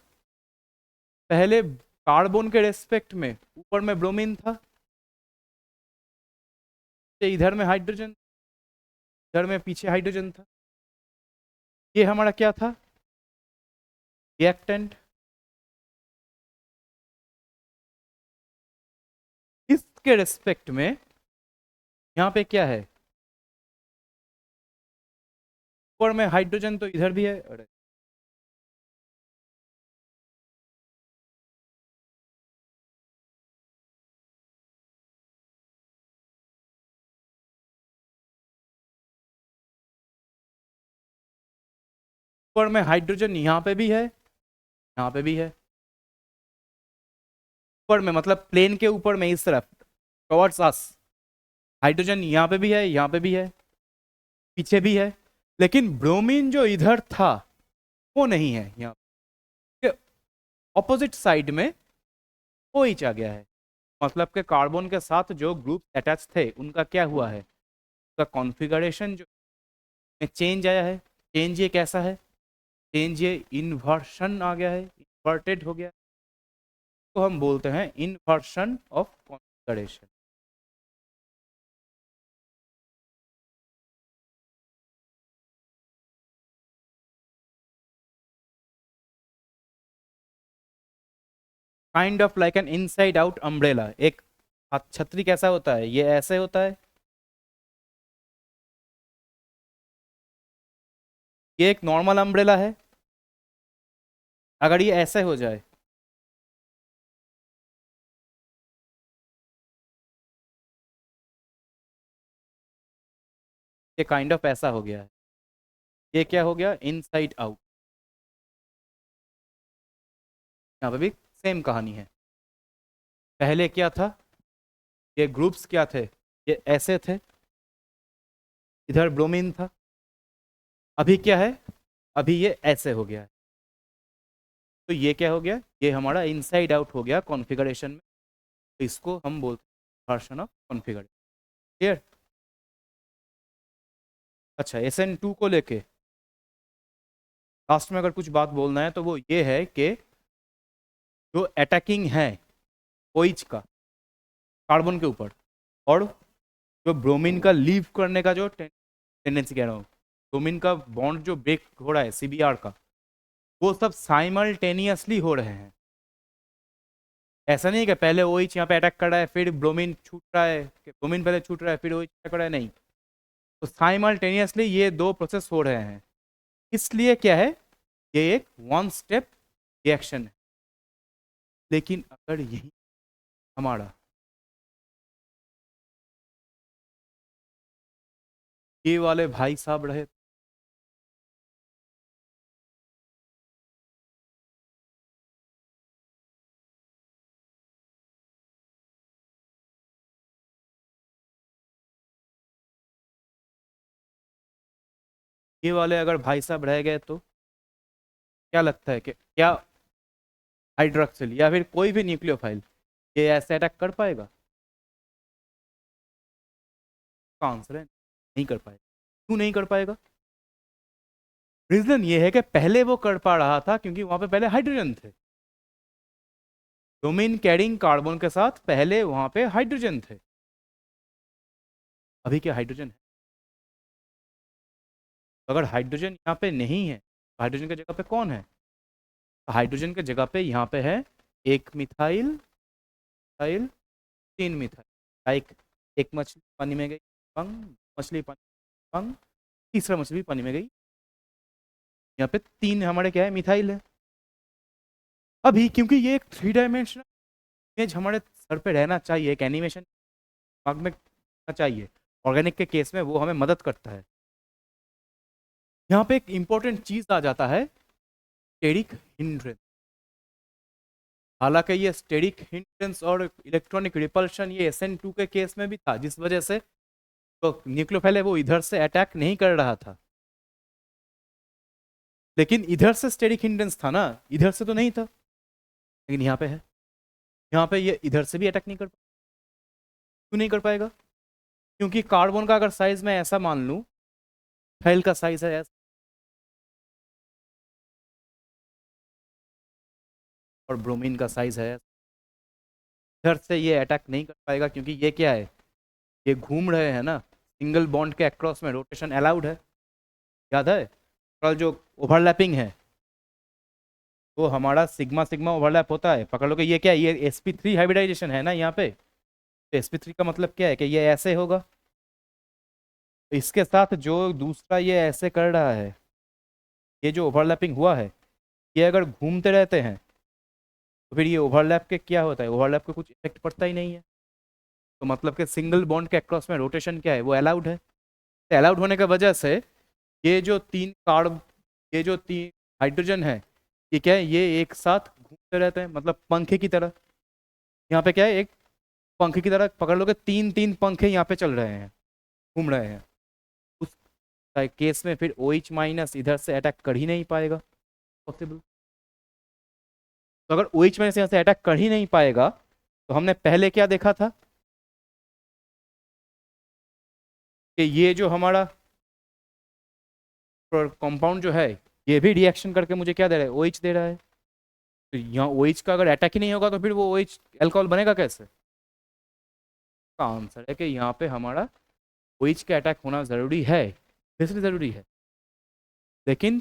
पहले कार्बन के रेस्पेक्ट में ऊपर में ब्रोमीन था, इधर में हाइड्रोजन, इधर में पीछे हाइड्रोजन था। ये हमारा क्या था? रिएक्टेंट। इसके रेस्पेक्ट में यहाँ पे क्या है? ऊपर में हाइड्रोजन तो इधर भी है, अरे ऊपर में हाइड्रोजन यहाँ पे भी है, यहाँ पे भी है। ऊपर में मतलब प्लेन के ऊपर में इस तरफ टॉवर्ड्स अस हाइड्रोजन यहाँ पे भी है, यहाँ पे भी है, पीछे भी है। लेकिन ब्रोमीन जो इधर था वो नहीं है, यहाँ के ऑपोजिट साइड में वो ही आ गया है। मतलब के कार्बन के साथ जो ग्रुप अटैच थे उनका क्या हुआ है? उसका कॉन्फ़िगरेशन जो में चेंज आया है। चेंज ये कैसा है? चेंज ये इन्वर्शन आ गया है, इन्वर्टेड हो गया, तो हम बोलते हैं inversion of configuration. Kind of like an inside out umbrella. एक छतरी कैसा होता है? ये ऐसे होता है, ये एक नॉर्मल अम्ब्रेला है। अगर ये ऐसे हो जाए, ये काइंड ऑफ ऐसा हो गया है। ये क्या हो गया? Inside out. यहाँ पे भी सेम कहानी है। पहले क्या था? ये ग्रुप्स क्या थे? ये ऐसे थे, इधर ब्रोमीन था। अभी क्या है? अभी ये ऐसे हो गया है। तो ये क्या हो गया? ये हमारा इनसाइड आउट हो गया कॉन्फ़िगरेशन में। तो इसको हम बोलते हैं वर्शन ऑफ कॉन्फ़िगरेशन। क्लियर? अच्छा, SN2 को लेके लास्ट में अगर कुछ बात बोलना है तो वो ये है कि जो अटैकिंग है OH का कार्बन के ऊपर, और जो ब्रोमीन का लीव करने का जो टेंडेंसी कह रहा हूँ, ब्रोमीन का बॉन्ड जो ब्रेक हो रहा है CBR का, वो सब साइमल्टेनियसली हो रहे हैं। ऐसा नहीं है कि पहले OH यहाँ पे अटैक कर रहा है फिर ब्रोमीन छूट रहा है, कि ब्रोमीन पहले छूट रहा है फिर OH अटैक कर रहा है, नहीं। तो साइमल्टेनियसली ये दो प्रोसेस हो रहे हैं। इसलिए क्या है? ये एक वन स्टेप रिएक्शन है। लेकिन अगर यही हमारा ये वाले भाई साहब रहे, ये वाले अगर भाई साहब रह गए तो क्या लगता है कि क्या हाइड्रोक्सिल या फिर कोई भी न्यूक्लियोफाइल ये ऐसे अटैक कर पाएगा? का आंसर है नहीं कर पाएगा। क्यों नहीं कर पाएगा? रीजन ये है कि पहले वो कर पा रहा था क्योंकि वहां पे पहले हाइड्रोजन थे। ब्रोमीन कैरिंग कार्बन के साथ पहले वहां पे हाइड्रोजन थे। अभी क्या हाइड्रोजन है? तो अगर हाइड्रोजन यहाँ पे नहीं है तो हाइड्रोजन की जगह पे कौन है? हाइड्रोजन की जगह पे यहाँ पे है एक मिथाइल, मिथाइल 3 मिथाइल, लाइक एक मछली पानी में गई पंग, मछली पानी पंग, तीसरा मछली पानी में गई। यहाँ पे 3 हमारे क्या है, मिथाइल है। अभी क्योंकि ये एक 3 डायमेंशनल इमेज हमारे सर पे रहना चाहिए, एक एनिमेशन दिमाग में रहना चाहिए, ऑर्गेनिक के केस में वो हमें मदद करता है। यहाँ पे एक इंपॉर्टेंट चीज आ जाता है, स्टेरिक हिंड्रेंस। हालांकि ये स्टेरिक हिंड्रेंस और इलेक्ट्रॉनिक रिपल्शन ये SN2 के केस में भी था, जिस वजह से तो न्यूक्लियोफाइल है वो इधर से अटैक नहीं कर रहा था, लेकिन इधर से स्टेरिक हिंड्रेंस था ना, इधर से तो नहीं था, लेकिन यहाँ पे है। यहाँ पे ये इधर से भी अटैक नहीं कर पाएगा। क्यों नहीं कर पाएगा? क्योंकि कार्बन का अगर साइज मैं ऐसा मान लूं, फाइल का साइज है ऐसा, और ब्रोमीन का साइज है ऐसा, इधर से ये अटैक नहीं कर पाएगा, क्योंकि ये क्या है, ये घूम रहे हैं ना, सिंगल बॉन्ड के अक्रॉस में रोटेशन अलाउड है, याद है? और जो ओवरलैपिंग है वो हमारा सिग्मा सिग्मा ओवरलैप होता है। पकड़ लो कि ये क्या है, ये sp3 हाइब्रिडाइजेशन है ना यहाँ पे, तो sp3 का मतलब क्या है कि ये ऐसे होगा, तो इसके साथ जो दूसरा ये ऐसे कर रहा है, ये जो ओवरलैपिंग हुआ है, ये अगर घूमते रहते हैं तो फिर ये ओवरलैप के क्या होता है, ओवरलैप के कुछ इफेक्ट पड़ता ही नहीं है। तो मतलब कि सिंगल बॉन्ड के अक्रॉस में रोटेशन क्या है, वो अलाउड है। अलाउड होने की वजह से ये जो 3 कार्ब, ये जो 3 हाइड्रोजन है, ये क्या है, ये एक साथ घूमते रहते हैं, मतलब पंखे की तरह। यहाँ पे क्या है, एक पंखे की तरह पकड़ लो कि 3 पंखे यहाँ पे चल रहे हैं, घूम रहे हैं। उस केस में फिर OH माइनस इधर से अटैक कर ही नहीं पाएगा, पॉसिबल। तो अगर OH माइनस यहाँ से अटैक कर ही नहीं पाएगा, तो हमने पहले क्या देखा था कि ये जो हमारा कंपाउंड जो है, ये भी रिएक्शन करके मुझे क्या दे रहा है, OH दे रहा है। तो यहाँ OH का अगर अटैक ही नहीं होगा तो फिर वो OH अल्कोहल बनेगा कैसे? का आंसर है कि यहाँ पे हमारा OH का अटैक होना जरूरी है, इसलिए जरूरी है। लेकिन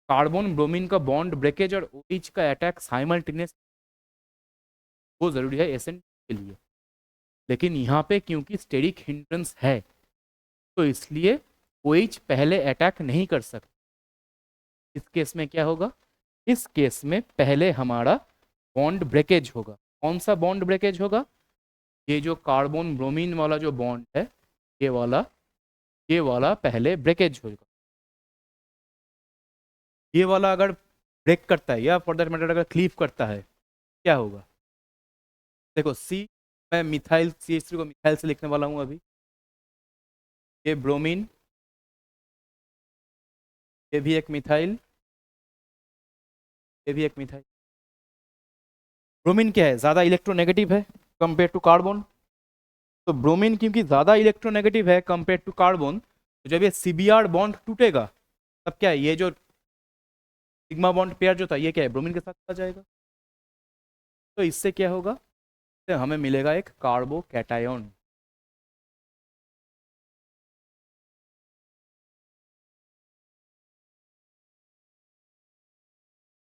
कार्बन ब्रोमीन का बॉन्ड ब्रेकेज और OH का अटैक साइमल्टेनियस, वो जरूरी है SN के लिए। लेकिन यहाँ पे क्योंकि स्टेरिक हिंड्रेंस है, तो इसलिए OH पहले अटैक नहीं कर सकता। इस केस में क्या होगा, इस केस में पहले हमारा बॉन्ड ब्रेकेज होगा। कौन सा बॉन्ड ब्रेकेज होगा? ये जो कार्बन ब्रोमीन वाला जो बॉन्ड है, ये वाला पहले ब्रेकेज होगा। ये वाला अगर ब्रेक करता है, या फॉर दैट मैटर अगर क्लीव करता है, क्या होगा? देखो सी, मैं मिथाइल CH3 को मिथाइल से लिखने वाला हूँ अभी। ये ब्रोमीन, ये भी एक मिथाइल, ये भी एक मिथाइल। ब्रोमीन क्या है, ज़्यादा इलेक्ट्रोनेगेटिव है कंपेयर टू कार्बन। तो ब्रोमीन क्योंकि ज़्यादा इलेक्ट्रोनेगेटिव है कंपेयर टू कार्बन, तो जब ये CBr बॉन्ड टूटेगा, तब क्या है, ये जो सिग्मा बॉन्ड पेयर जो था, ये क्या है, ब्रोमीन के साथ आ जाएगा। तो इससे क्या होगा, इससे हमें मिलेगा एक कार्बोकैटायन।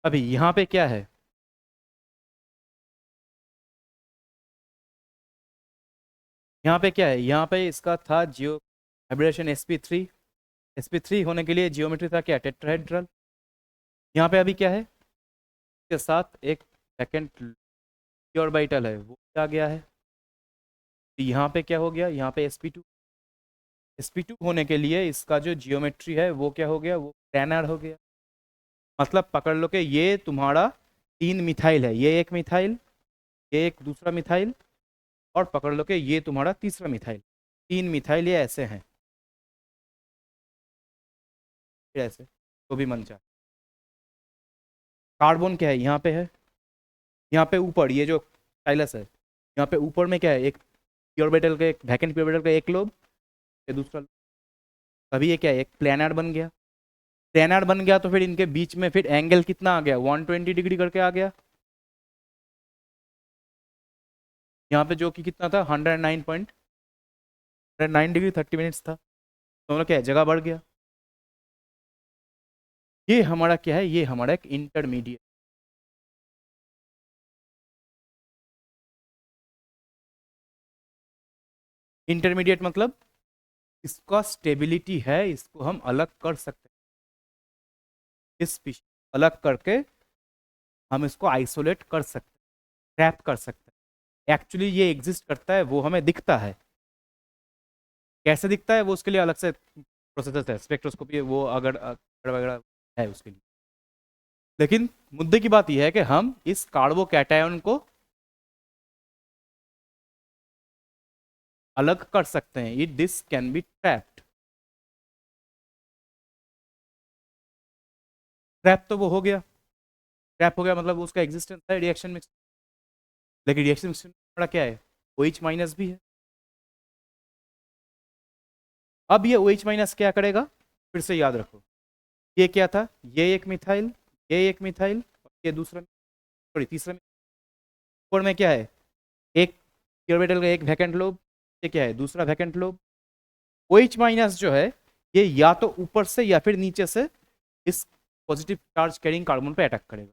अभी यहाँ पे क्या है, यहाँ पे क्या है, यहाँ पे इसका था जियो हाइब्रिडेशन sp3 होने के लिए जियोमेट्री था क्या, टेट्राहेड्रल। यहाँ पे अभी क्या है, इसके साथ एक सेकेंड ऑर्बिटल है, वो आ गया है। तो यहाँ पे क्या हो गया, यहाँ पे sp2 होने के लिए इसका जो जियोमेट्री है वो क्या हो गया, वो प्लेनर हो गया। मतलब पकड़ लो कि ये तुम्हारा 3 मिथाइल है, ये एक मिथाइल, ये एक दूसरा मिथाइल, और पकड़ लो कि ये तुम्हारा तीसरा मिथाइल। 3 मिथाइल ये ऐसे हैं, फिर ऐसे, तो भी मन चाहे। कार्बन क्या है, यहाँ पे है, यहाँ पे ऊपर ये जो स्टाइलस है, यहाँ पे ऊपर में क्या है, एक p ऑर्बिटल का, एक वैकेंट p ऑर्बिटल का एक लोब, ये दूसरा लोब। तभी ये क्या है, एक प्लेनर बन गया। प्लेनर बन गया तो फिर इनके बीच में फिर एंगल कितना आ गया, 120 डिग्री करके आ गया। यहाँ पे जो कि कितना था, 109 डिग्री 30 मिनट्स था, तो मतलब क्या है, जगह बढ़ गया। ये हमारा क्या है, ये हमारा एक इंटरमीडिएट। इंटरमीडिएट मतलब इसका स्टेबिलिटी है, इसको हम अलग कर सकते हैं, इस स्पीशीज अलग करके हम इसको आइसोलेट कर सकते हैं, ट्रैप कर सकते हैं। एक्चुअली ये एग्जिस्ट करता है, वो हमें दिखता है। कैसे दिखता है वो उसके लिए अलग से प्रोसेस है, स्पेक्ट्रोस्कोपी वो अगर वगैरह है उसके लिए। लेकिन मुद्दे की बात यह है कि हम इस कार्बोकैटायन को अलग कर सकते हैं, it this can be trapped. Trap तो वो हो गया, ट्रैप हो गया मतलब उसका एग्जिस्टेंस है रिएक्शन मिक्स। लेकिन रिएक्शन मिक्स में क्या है, OH माइनस भी है। अब ये OH माइनस क्या करेगा, फिर से याद रखो, ये क्या था, ये एक मिथाइल, ये एक मिथाइल, और ये दूसरा, सॉरी तीसरा। और में क्या है, एक पी ऑर्बिटल का एक वैकेंट लोब, ये क्या है, दूसरा वैकेंट लोब। OH माइनस जो है ये या तो ऊपर से या फिर नीचे से इस पॉजिटिव चार्ज कैरिंग कार्बन पे अटैक करेगा।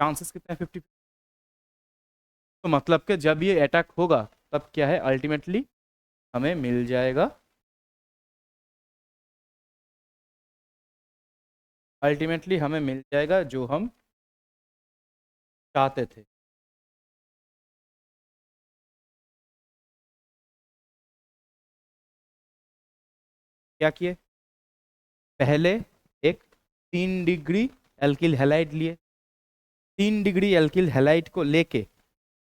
चांसेस कितने हैं, 50। तो मतलब कि जब ये अटैक होगा तब क्या है, अल्टीमेटली हमें मिल जाएगा, अल्टीमेटली हमें मिल जाएगा जो हम चाहते थे। क्या किए, पहले एक 3 डिग्री एल्किल हैलाइड लिए, 3 डिग्री एल्किल हैलाइड को लेके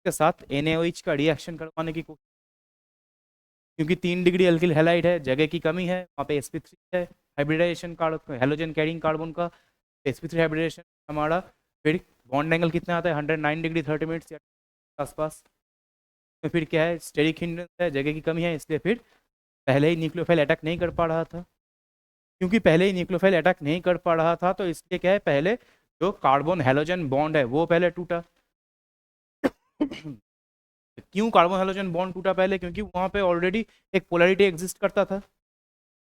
के साथ NaOH का रिएक्शन करवाने की कोशिश, क्योंकि 3 डिग्री एल्किल हैलाइड है, जगह की कमी है, वहाँ पे sp3 है, hybridisation carbon, halogen carrying carbon का sp3 हाइब्रिडाइजेशन हमारा। फिर बॉन्ड एंगल कितना आता है, 109 डिग्री 30 मिनट्स या आसपास। तो फिर क्या है, स्टेरिक हिंड्रेंस है, जगह की कमी है, इसलिए फिर पहले ही न्यूक्लियोफाइल अटैक नहीं कर पा रहा था। क्योंकि पहले ही न्यूक्लियोफाइल अटैक नहीं कर पा रहा था तो इसलिए क्या है, पहले जो कार्बन हेलोजन बॉन्ड है वो पहले टूटा। क्यों कार्बन हेलोजन बॉन्ड टूटा पहले, क्योंकि वहां पे ऑलरेडी एक पोलैरिटी एग्जिस्ट करता था।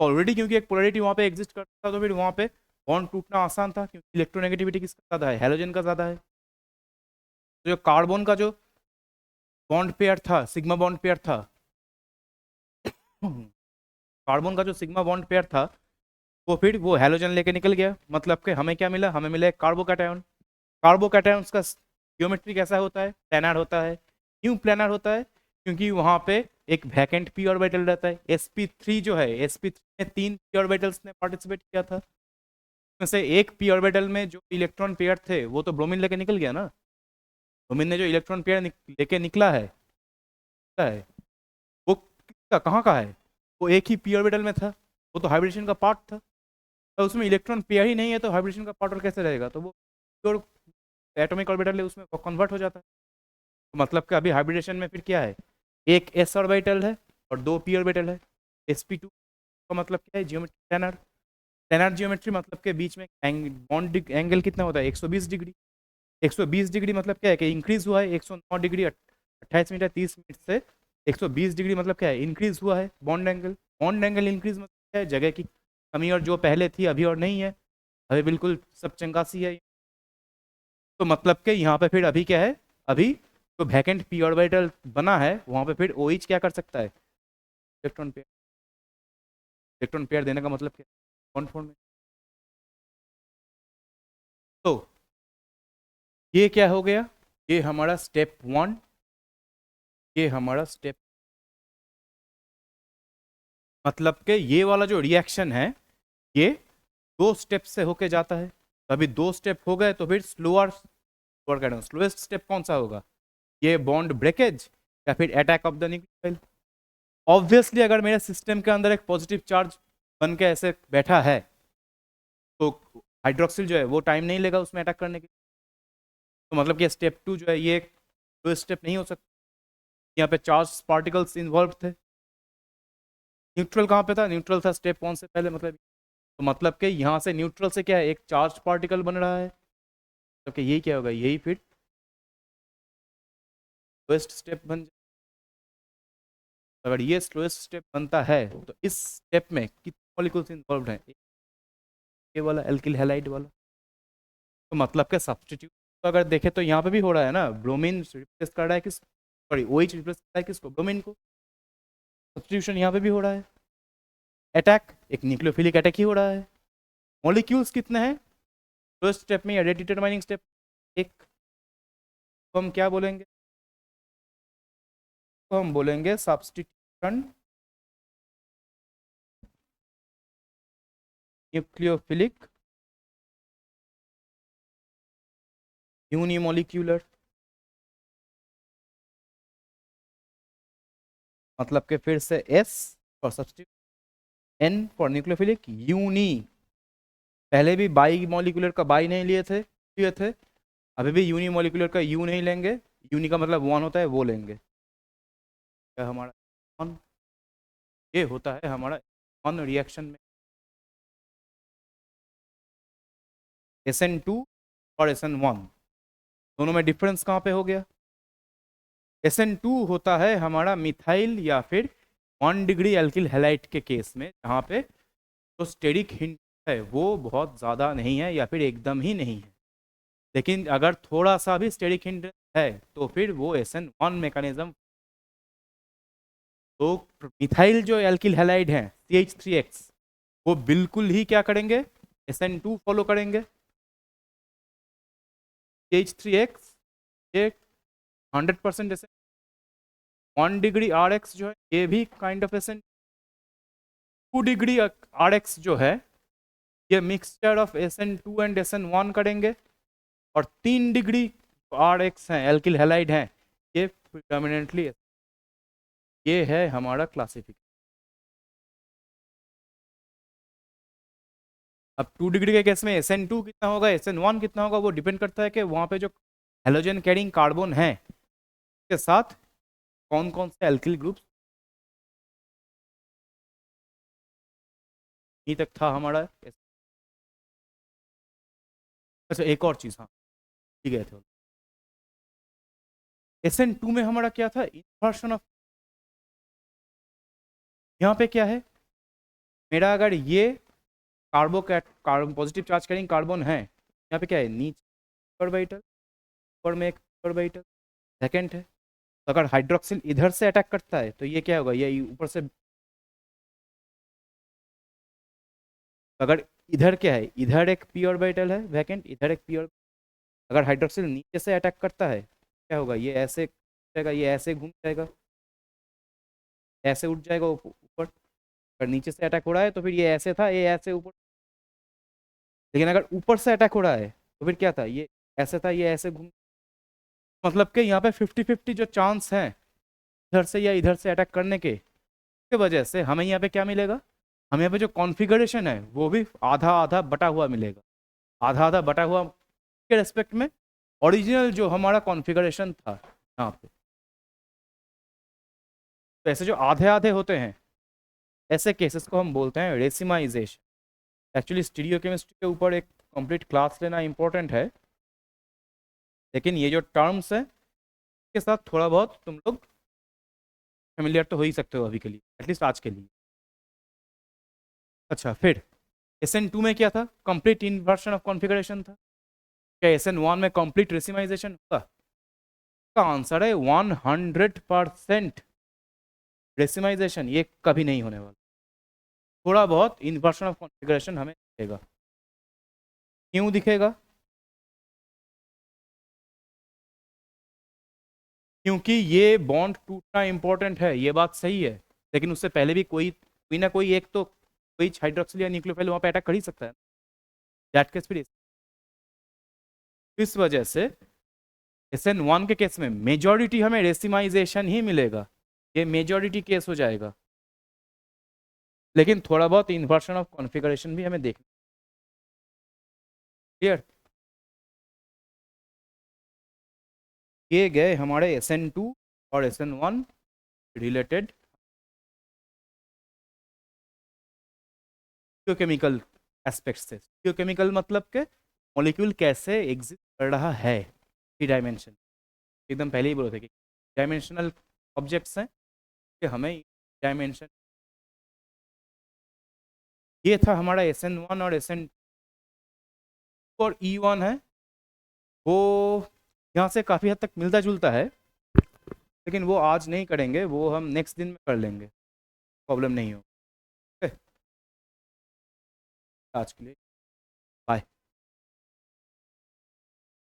ऑलरेडी क्योंकि एक पोलैरिटी वहां पे एग्जिस्ट करता था तो फिर वहां पे बॉन्ड टूटना आसान था, क्योंकि इलेक्ट्रोनेगेटिविटी किसका ज़्यादा है, हेलोजन का ज़्यादा है। तो जो कार्बन का जो बॉन्ड पेयर था, सिग्मा बॉन्ड पेयर था, कार्बन का जो सिग्मा बॉन्ड पेयर था वो फिर वो हेलोजन लेके निकल गया। मतलब कि हमें क्या मिला, हमें मिला एक कार्बोकैटायन। कार्बोकैटायन का ज्योमेट्री कैसा होता है, प्लेनर होता है। क्यों प्लेनर होता है, क्योंकि वहां पे एक वैकेंट पी ऑर्बिटल रहता है। sp3 जो है, sp3 में 3 p ऑर्बिटल्स ने पार्टिसिपेट किया था, उसमें से एक p ऑर्बिटल में जो इलेक्ट्रॉन पेयर थे वो तो ब्रोमीन लेके निकल गया ना। ब्रोमीन ने जो इलेक्ट्रॉन पेयर लेके निकला है वो किसका, कहाँ का है, वो एक ही p ऑर्बिटल में था, वो तो हाइब्रिडेशन का पार्ट था। तो उसमें इलेक्ट्रॉन पेयर ही नहीं है तो हाइब्रिडेशन का पार्ट और कैसे रहेगा, तो वो प्योर एटॉमिक ऑर्बिटल है, उसमें कन्वर्ट हो जाता है। तो मतलब कि अभी हाइब्रिडेशन में फिर क्या है, एक s ऑर्बिटल है और 2 p ऑर्बिटल है। sp2 का मतलब क्या है, जियोमेट्री प्लेनर। प्लेनर जियोमेट्री मतलब के बीच में बॉन्ड एंगल कितना होता है, 120 डिग्री। 120 डिग्री मतलब क्या है कि इंक्रीज हुआ है, 109 डिग्री 28 मिनट 30 मिनट से 120 डिग्री मतलब क्या है, इंक्रीज हुआ है bond angle. Bond angle increase मतलब क्या है, जगह की कमी, और जो पहले थी अभी और नहीं है, अभी बिल्कुल सब चंगासी है। तो मतलब के यहाँ पे फिर अभी क्या है, अभी तो वैकेंट p ऑर्बिटल बना है वहां पे फिर OH क्या कर सकता है, इलेक्ट्रॉन पेयर देने का मतलब क्या, बॉन्ड फॉर्म में। तो ये क्या हो गया, ये हमारा स्टेप 1, ये हमारा स्टेप, मतलब के ये वाला जो रिएक्शन है ये 2 स्टेप से होके जाता है। तो अभी 2 स्टेप हो गए, तो फिर स्लोएस्ट स्टेप कौन सा होगा, ये बॉन्ड ब्रेकेज या फिर attack of the nucleophile. Obviously अगर मेरे सिस्टम के अंदर एक पॉजिटिव चार्ज बन के ऐसे बैठा है तो हाइड्रोक्सिल जो है वो टाइम नहीं लेगा उसमें अटैक करने के लिए। तो मतलब कि स्टेप 2 जो है ये दो स्टेप नहीं हो सकता, यहाँ पे चार्ज पार्टिकल्स इन्वॉल्व थे। न्यूट्रल कहाँ पे था, न्यूट्रल था स्टेप 1 से पहले, मतलब तो मतलब कि यहाँ से न्यूट्रल से क्या है, एक चार्ज पार्टिकल बन रहा है। तो कि यही क्या होगा, यही फिर स्लोएस्ट स्टेप बन जाए। अगर ये स्लोएस्ट स्टेप बनता है तो इस स्टेप में कितने मॉलिक्यूल्स इन्वॉल्व हैं, ये वाला एल्किल हैलाइड वाला। तो मतलब के सब्स्टिट्यूट तो अगर देखें तो यहाँ पे भी हो रहा है ना, ब्रोमीन रिप्लेस कर रहा है किस, सॉरी OH रिप्लेस कर रहा है किसको, ब्रोमीन को। सब्स्टिट्यूशन यहाँ पे भी हो रहा है, अटैक एक न्यूक्लियोफिलिक अटैक ही हो रहा है। मॉलिक्यूल्स कितने हैं फर्स्ट स्टेप में या रेट डिटरमाइनिंग स्टेप, एक, तो हम क्या बोलेंगे, तो हम बोलेंगे सब्स्टिट्यूशन न्यूक्लियोफिलिक यूनिमोलिक्यूलर, मतलब कि फिर से S और substitute N for nucleophilic uni, पहले भी बाई मॉलिक्यूलर का बाई नहीं लिए थे, अभी भी यूनी मॉलिक्यूलर का यू नहीं लेंगे, यूनी का मतलब वन होता है वो लेंगे। क्या हमारा वन, ये होता है हमारा वन रिएक्शन में SN2 और SN1 दोनों में डिफरेंस कहाँ पे हो गया, SN2 होता है हमारा मिथाइल या फिर 1 डिग्री एल्किल हैलाइड के केस में, जहाँ पे तो स्टेरिक हिंट है वो बहुत ज़्यादा नहीं है या फिर एकदम ही नहीं है, लेकिन अगर थोड़ा सा भी स्टेरिक हिंट है तो फिर वो SN1 मैकेनिज्म। तो मिथाइल जो एल्किल हैलाइड है CH3X वो बिल्कुल ही क्या करेंगे, SN2 फॉलो करेंगे। CH3X ये 100% SN, 1 डिग्री RX जो है ये भी kind of SN, 2 degree RX जो है ये mixture of SN2 and SN1 करेंगे, और 3 डिग्री RX हैं एल्किल हैलाइड हैं ये प्रिडोमिनेंटली, ये है हमारा क्लासिफिकेशन। अब 2 डिग्री के केस में SN2 कितना होगा SN1 कितना होगा वो डिपेंड करता है कि वहाँ पे जो हेलोजन कैरिंग कार्बन है के साथ कौन कौन से एल्किल ग्रुप्स, यहीं तक था हमारा। अच्छा एक और चीज़, हाँ ठीक है, थे SN2 में हमारा क्या था, इन्वर्शन ऑफ, यहाँ पे क्या है मेरा, अगर ये carbon positive charge carrying carbon है, यहाँ पे क्या है नीचे ऑर्बिटल, ऊपर में एक ऑर्बिटल सेकंड है, तो अगर हाइड्रोक्सिल इधर से अटैक करता है तो ये क्या होगा, ये ऊपर से, अगर इधर क्या है, इधर एक पी ऑर्बिटल है वैकेंट, इधर एक पी, अगर हाइड्रोक्सिल नीचे से अटैक करता है क्या होगा, ये ऐसे जाएगा, ये ऐसे घूम जाएगा, ऐसे उठ जाएगा ऊपर, अगर नीचे से अटैक हो रहा है तो फिर ये ऐसे था, ये ऐसे ऊपर, लेकिन अगर ऊपर से अटैक हो रहा है तो फिर क्या था, ये ऐसे था, ये ऐसे घूम, मतलब कि यहाँ पे 50-50 जो चांस हैं इधर से या इधर से अटैक करने के वजह से हमें यहाँ पे क्या मिलेगा, हमें यहाँ पे जो कॉन्फ़िगरेशन है वो भी आधा आधा बटा हुआ मिलेगा, आधा आधा बटा हुआ के रेस्पेक्ट में ओरिजिनल जो हमारा कॉन्फ़िगरेशन था यहाँ पे। तो ऐसे जो आधे आधे होते हैं ऐसे केसेस को हम बोलते हैं रेसिमाइजेशन। एक्चुअली स्टीरियोकेमिस्ट्री के ऊपर एक कंप्लीट क्लास लेना इंपॉर्टेंट है, लेकिन ये जो टर्म्स हैं के साथ थोड़ा बहुत तुम लोग फेमिलियर तो हो ही सकते हो अभी के लिए, एटलीस्ट आज के लिए। अच्छा फिर SN2 में क्या था, कंप्लीट इन्वर्शन ऑफ कॉन्फ़िगरेशन था, क्या SN1 में कंप्लीट रेसिमाइजेशन होगा, का आंसर है 100% रेसिमाइजेशन, ये कभी नहीं होने वाला, थोड़ा बहुत इन्वर्शन ऑफ कॉन्फ़िगरेशन हमें दिखेगा। क्यों दिखेगा, क्योंकि ये बॉन्ड टूटना इंपॉर्टेंट है, ये बात सही है, लेकिन उससे पहले भी कोई ना कोई एक तो कोई हाइड्रोक्सिल या न्यूक्लियोफाइल वहाँ पे अटैक कर ही सकता है, दैट केस फिर इस वजह से SN1 के केस में मेजॉरिटी हमें रेसिमाइजेशन ही मिलेगा, ये मेजॉरिटी केस हो जाएगा, लेकिन थोड़ा बहुत इन्वर्शन ऑफ कॉन्फ़िगरेशन भी हमें देखना, क्लियर। ये गए हमारे SN2 और SN1 रिलेटेड केमिकल एस्पेक्ट से। केमिकल मतलब के मॉलिक्यूल कैसे एग्जिस्ट कर रहा है, थ्री डायमेंशन, एकदम पहले ही बोले थे कि डायमेंशनल ऑब्जेक्ट्स हैं कि हमें डायमेंशन, ये था हमारा SN1 और SN2 और E1 है, वो यहाँ से काफ़ी हद तक मिलता जुलता है, लेकिन वो आज नहीं करेंगे, वो हम नेक्स्ट दिन में कर लेंगे। प्रॉब्लम नहीं हो। ओके, आज के लिए